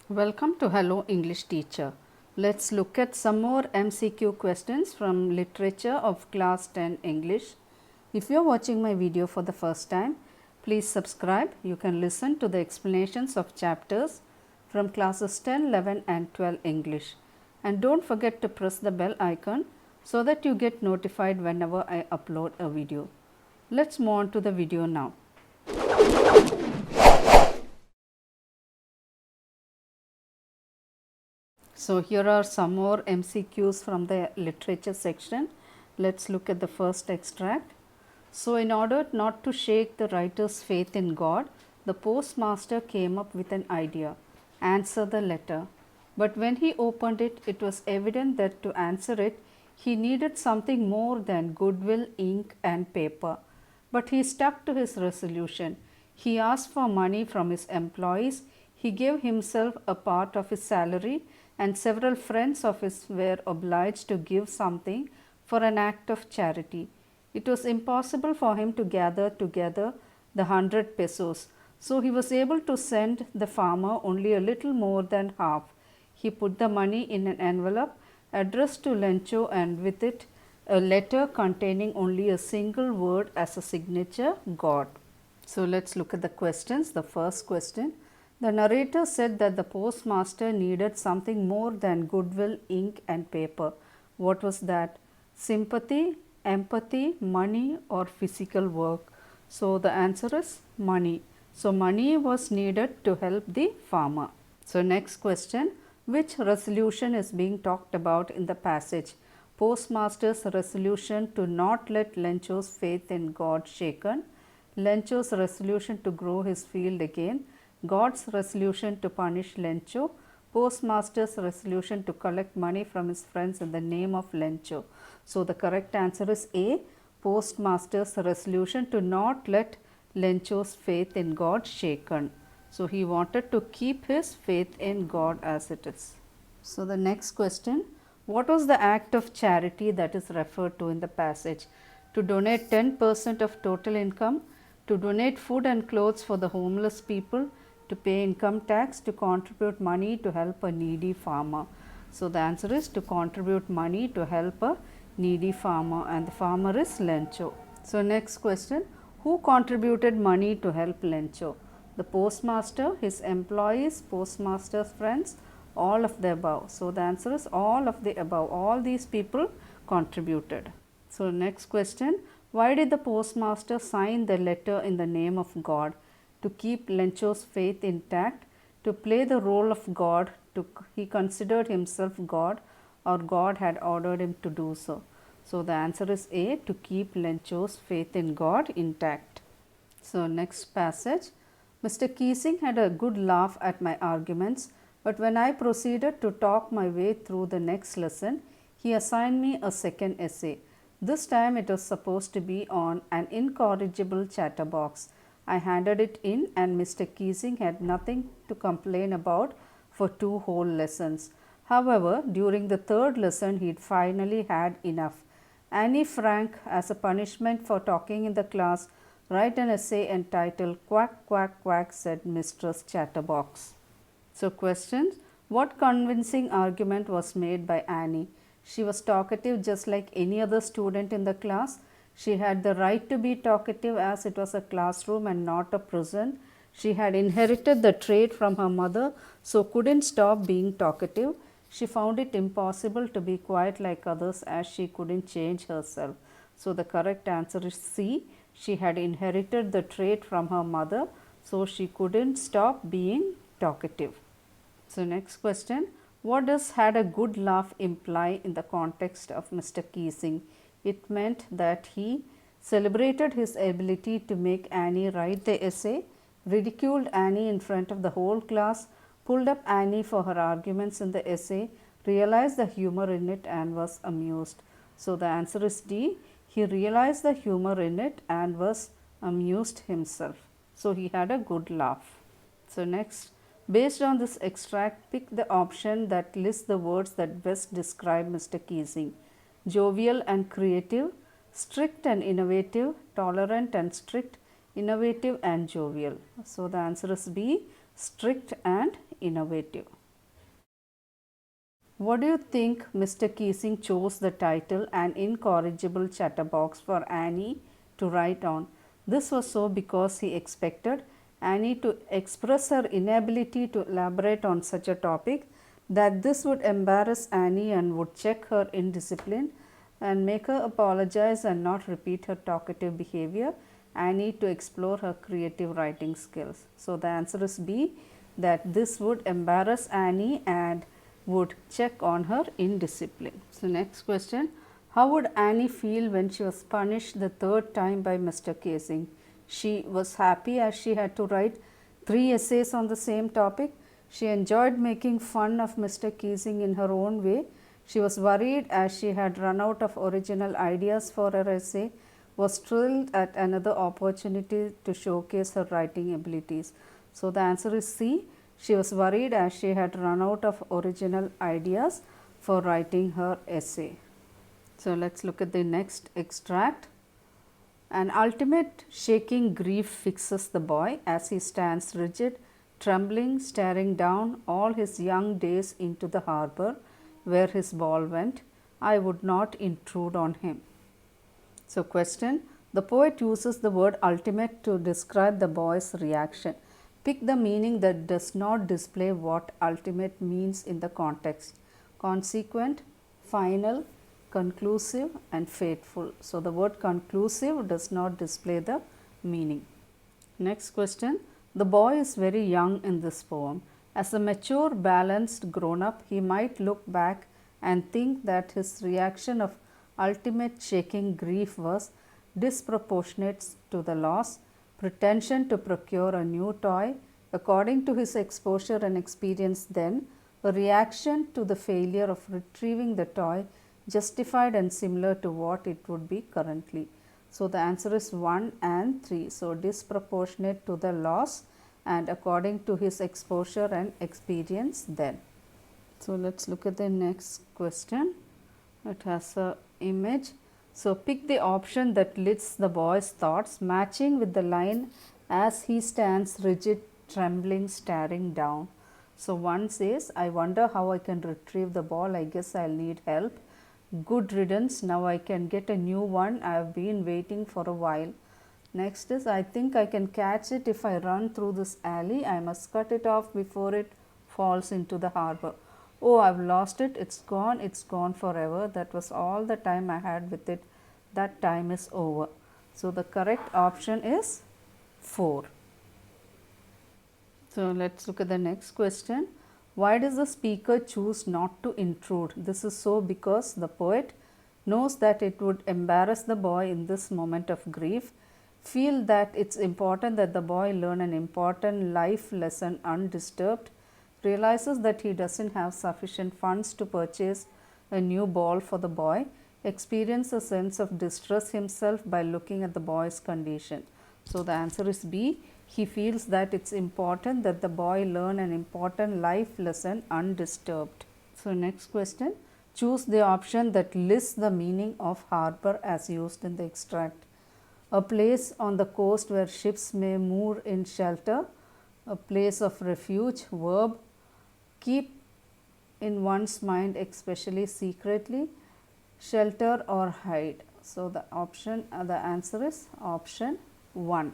Welcome to Hello English Teacher. Let's look at some more MCQ questions from literature of class 10 English. If you are watching my video for the first time, please subscribe. You can listen to the explanations of chapters from classes 10, 11 and 12 English. And don't forget to press the bell icon so that you get notified whenever I upload a video. Let's move on to the video now. So here are some more MCQs from the literature section. Let's look at the first extract. So in order not to shake the writer's faith in God, the postmaster came up with an idea: answer the letter. But when he opened it, it was evident that to answer it, he needed something more than goodwill, ink and paper. But he stuck to his resolution. He asked for money from his employees. He gave himself a part of his salary, and several friends of his were obliged to give something for an act of charity. It was impossible for him to gather together the 100 pesos, so he was able to send the farmer only a little more than half. He put the money in an envelope addressed to Lencho, and with it a letter containing only a single word as a signature: God. So let's look at the questions. The first question: the narrator said that the postmaster needed something more than goodwill, ink and paper. What was that? Sympathy, empathy, money or physical work? So the answer is money. So money was needed to help the farmer. So next question: which resolution is being talked about in the passage? Postmaster's resolution to not let Lencho's faith in God shaken, Lencho's resolution to grow his field again, God's resolution to punish Lencho, postmaster's resolution to collect money from his friends in the name of Lencho. So the correct answer is A, postmaster's resolution to not let Lencho's faith in God shaken. So he wanted to keep his faith in God as it is. So the next question: what was the act of charity that is referred to in the passage? To donate 10% of total income, to donate food and clothes for the homeless people, to pay income tax, to contribute money to help a needy farmer. So the answer is to contribute money to help a needy farmer, and the farmer is Lencho. So next question: who contributed money to help Lencho? The postmaster, his employees, postmaster's friends, all of the above. So the answer is all of the above. All these people contributed. So next question: why did the postmaster sign the letter in the name of God? To keep Lencho's faith intact, to play the role of God, he considered himself God, or God had ordered him to do so. So the answer is A, to keep Lencho's faith in God intact. So next passage: Mr. Keesing had a good laugh at my arguments, but when I proceeded to talk my way through the next lesson, he assigned me a second essay. This time it was supposed to be on an incorrigible chatterbox. I handed it in, and Mr. Keesing had nothing to complain about for 2 whole lessons. However, during the 3rd lesson he finally had enough. Annie Frank, as a punishment for talking in the class, write an essay entitled Quack Quack Quack, said Mistress Chatterbox. So questions: what convincing argument was made by Annie? She was talkative just like any other student in the class. She had the right to be talkative as it was a classroom and not a prison. She had inherited the trait from her mother, so couldn't stop being talkative. She found it impossible to be quiet like others as she couldn't change herself. So the correct answer is C. She had inherited the trait from her mother, so she couldn't stop being talkative. So next question: what does had a good laugh imply in the context of Mr. Keesing? It meant that he celebrated his ability to make Annie write the essay, ridiculed Annie in front of the whole class, pulled up Annie for her arguments in the essay, realized the humor in it and was amused. So the answer is D. He realized the humor in it and was amused himself. So he had a good laugh. So next, based on this extract, pick the option that lists the words that best describe Mr. Keesing: jovial and creative, strict and innovative, tolerant and strict, innovative and jovial. So the answer is B, strict and innovative. What do you think Mr. Keesing chose the title An Incorrigible Chatterbox for Annie to write on? This was so because he expected Annie to express her inability to elaborate on such a topic, that this would embarrass Annie and would check her indiscipline and make her apologize and not repeat her talkative behavior, Annie to explore her creative writing skills. So the answer is B, that this would embarrass Annie and would check on her indiscipline. So next question, how would Annie feel when she was punished the third time by Mr. Keesing? She was happy as she had to write 3 essays on the same topic. She enjoyed making fun of Mr. Keesing in her own way. She was worried as she had run out of original ideas for her essay, was thrilled at another opportunity to showcase her writing abilities. So the answer is C. She was worried as she had run out of original ideas for writing her essay. So let's look at the next extract. An ultimate shaking grief fixes the boy as he stands rigid, trembling, staring down all his young days into the harbor where his ball went. I would not intrude on him. So question, the poet uses the word ultimate to describe the boy's reaction. Pick the meaning that does not display what ultimate means in the context. Consequent, final, conclusive and fateful. So the word conclusive does not display the meaning. Next question, the boy is very young in this poem. As a mature, balanced grown-up, he might look back and think that his reaction of ultimate shaking grief was disproportionate to the loss, pretension to procure a new toy, according to his exposure and experience then, a reaction to the failure of retrieving the toy, justified and similar to what it would be currently. So the answer is 1 and 3. So disproportionate to the loss and according to his exposure and experience then. So let's look at the next question. It has a image. So pick the option that lists the boy's thoughts matching with the line as he stands rigid, trembling, staring down. So one says, I wonder how I can retrieve the ball. I guess I'll need help. Good riddance. Now I can get a new one. I have been waiting for a while. Next is, I think I can catch it if I run through this alley. I must cut it off before it falls into the harbor. Oh, I've lost it. It's gone forever. That was all the time I had with it. That time is over. So the correct option is 4. So let's look at the next question. Why does the speaker choose not to intrude? This is so because the poet knows that it would embarrass the boy in this moment of grief, feel that it's important that the boy learn an important life lesson undisturbed, realizes that he doesn't have sufficient funds to purchase a new ball for the boy, experience a sense of distress himself by looking at the boy's condition. So the answer is B. He feels that it's important that the boy learn an important life lesson undisturbed. So next question, choose the option that lists the meaning of harbor as used in the extract. A place on the coast where ships may moor in shelter, a place of refuge, verb, keep in one's mind especially secretly, shelter or hide. So the answer is option 1.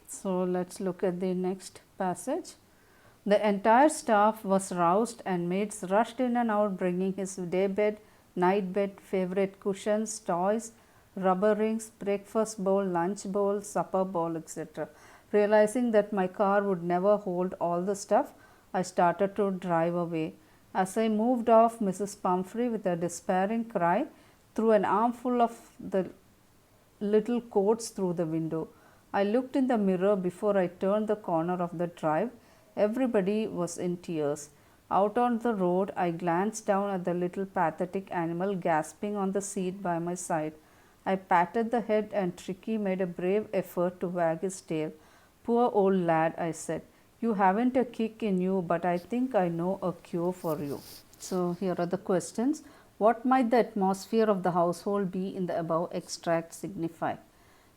So let's look at the next passage. The entire staff was roused and maids rushed in and out bringing his daybed, night bed, favorite cushions, toys, rubber rings, breakfast bowl, lunch bowl, supper bowl, etc. Realizing that my car would never hold all the stuff, I started to drive away. As I moved off, Mrs. Pumphrey, with a despairing cry, threw an armful of the little coats through the window. I looked in the mirror before I turned the corner of the drive. Everybody was in tears. Out on the road, I glanced down at the little pathetic animal gasping on the seat by my side. I patted the head and Tricky made a brave effort to wag his tail. Poor old lad, I said. You haven't a kick in you, but I think I know a cure for you. So here are the questions. What might the atmosphere of the household be in the above extract signify?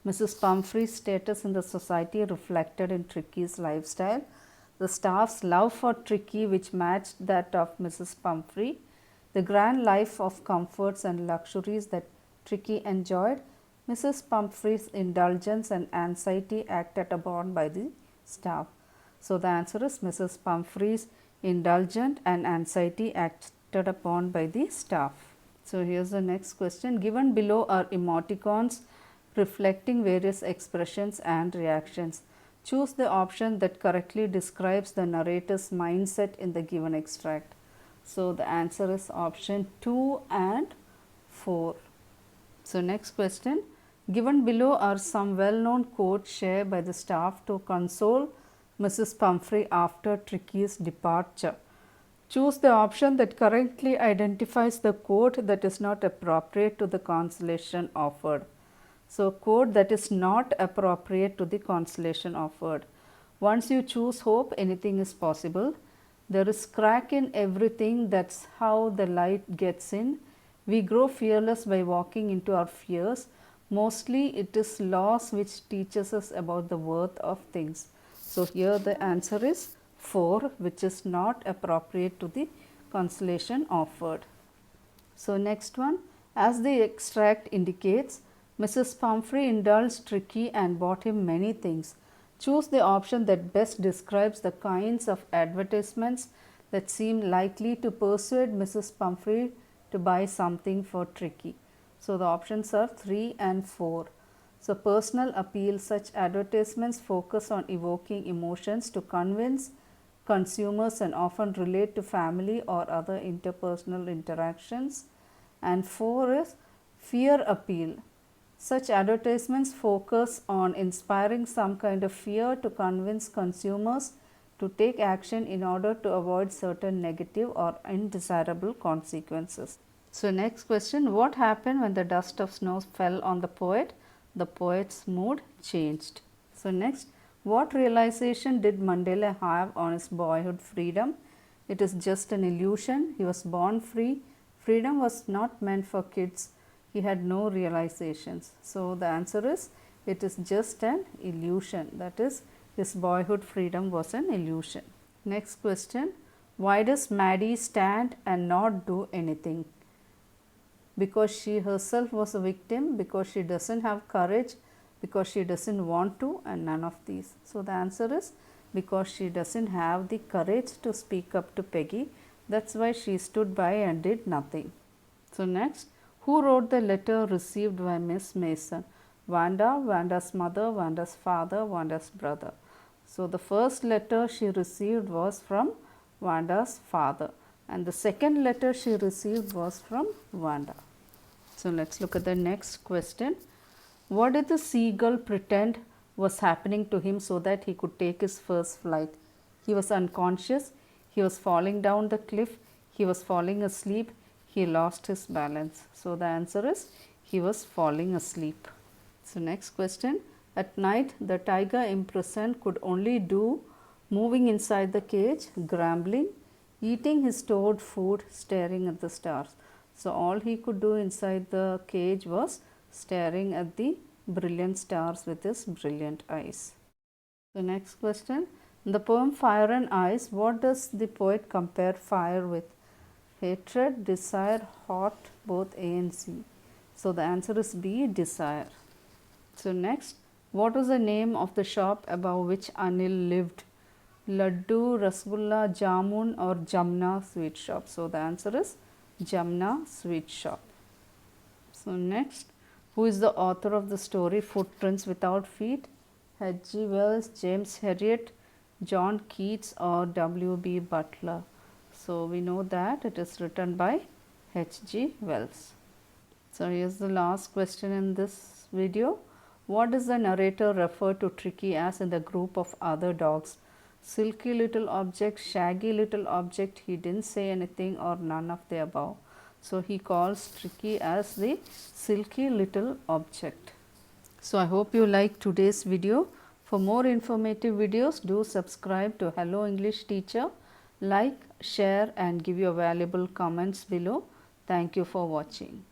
Mrs. Pumphrey's status in the society reflected in Tricky's lifestyle. the staff's love for Tricky, which matched that of Mrs. Pumphrey, the grand life of comforts and luxuries that Tricky enjoyed, Mrs. Pumphrey's indulgence and anxiety acted upon by the staff. So, the answer is Mrs. Pumphrey's indulgent and anxiety acted upon by the staff. So, here is the next question. Given below are emoticons reflecting various expressions and reactions. Choose the option that correctly describes the narrator's mindset in the given extract. So, the answer is option 2 and 4. So, next question. Given below are some well-known quotes shared by the staff to console Mrs. Pumphrey after Tricky's departure. Choose the option that correctly identifies the quote that is not appropriate to the consolation offered. So, quote that is not appropriate to the consolation offered. Once you choose hope, anything is possible. There is crack in everything, that's how the light gets in. We grow fearless by walking into our fears. Mostly it is loss which teaches us about the worth of things. So, here the answer is 4, which is not appropriate to the consolation offered. So, next one, as the extract indicates, Mrs. Pumphrey indulged Tricky and bought him many things. Choose the option that best describes the kinds of advertisements that seem likely to persuade Mrs. Pumphrey to buy something for Tricky. So, the options are 3 and 4. So, personal appeal, such advertisements focus on evoking emotions to convince consumers and often relate to family or other interpersonal interactions. And 4 is fear appeal. Such advertisements focus on inspiring some kind of fear to convince consumers to take action in order to avoid certain negative or undesirable consequences. So, next question, what happened when the dust of snow fell on the poet? The poet's mood changed. So, next, what realization did Mandela have on his boyhood freedom? It is just an illusion. He was born free. Freedom was not meant for kids. He had no realizations. So, the answer is it is just an illusion, that is his boyhood freedom was an illusion. Next question, why does Maddie stand and not do anything? Because she herself was a victim, because she doesn't have courage, because she doesn't want to, and none of these. So, the answer is because she doesn't have the courage to speak up to Peggy, that is why she stood by and did nothing. So, next, who wrote the letter received by Miss Mason? Wanda, Wanda's mother, Wanda's father, Wanda's brother. So, the first letter she received was from Wanda's father, and the second letter she received was from Wanda. So, let us look at the next question. What did the seagull pretend was happening to him so that he could take his first flight? He was unconscious, he was falling down the cliff, he was falling asleep, he lost his balance. So, the answer is he was falling asleep. So, next question. At night, the tiger imprisoned could only do moving inside the cage, grumbling, eating his stored food, staring at the stars. So, all he could do inside the cage was staring at the brilliant stars with his brilliant eyes. The next question. In the poem Fire and Ice, what does the poet compare fire with? Hatred, desire, hot, both A and C. So, the answer is B, desire. So, next, what was the name of the shop above which Anil lived? Laddu, Rasgulla, Jamun or Jamna sweet shop. So, the answer is Jamna sweet shop. So, next, who is the author of the story Footprints Without Feet? H.G. Wells, James Herriot, John Keats or W.B. Butler. So, we know that it is written by H.G. Wells. So, here is the last question in this video. What does the narrator refer to Tricky as in the group of other dogs? Silky little object, shaggy little object, he didn't say anything or none of the above. So, he calls Tricky as the silky little object. So, I hope you liked today's video. For more informative videos, do subscribe to Hello English Teacher. Like, share and give your valuable comments below. Thank you for watching.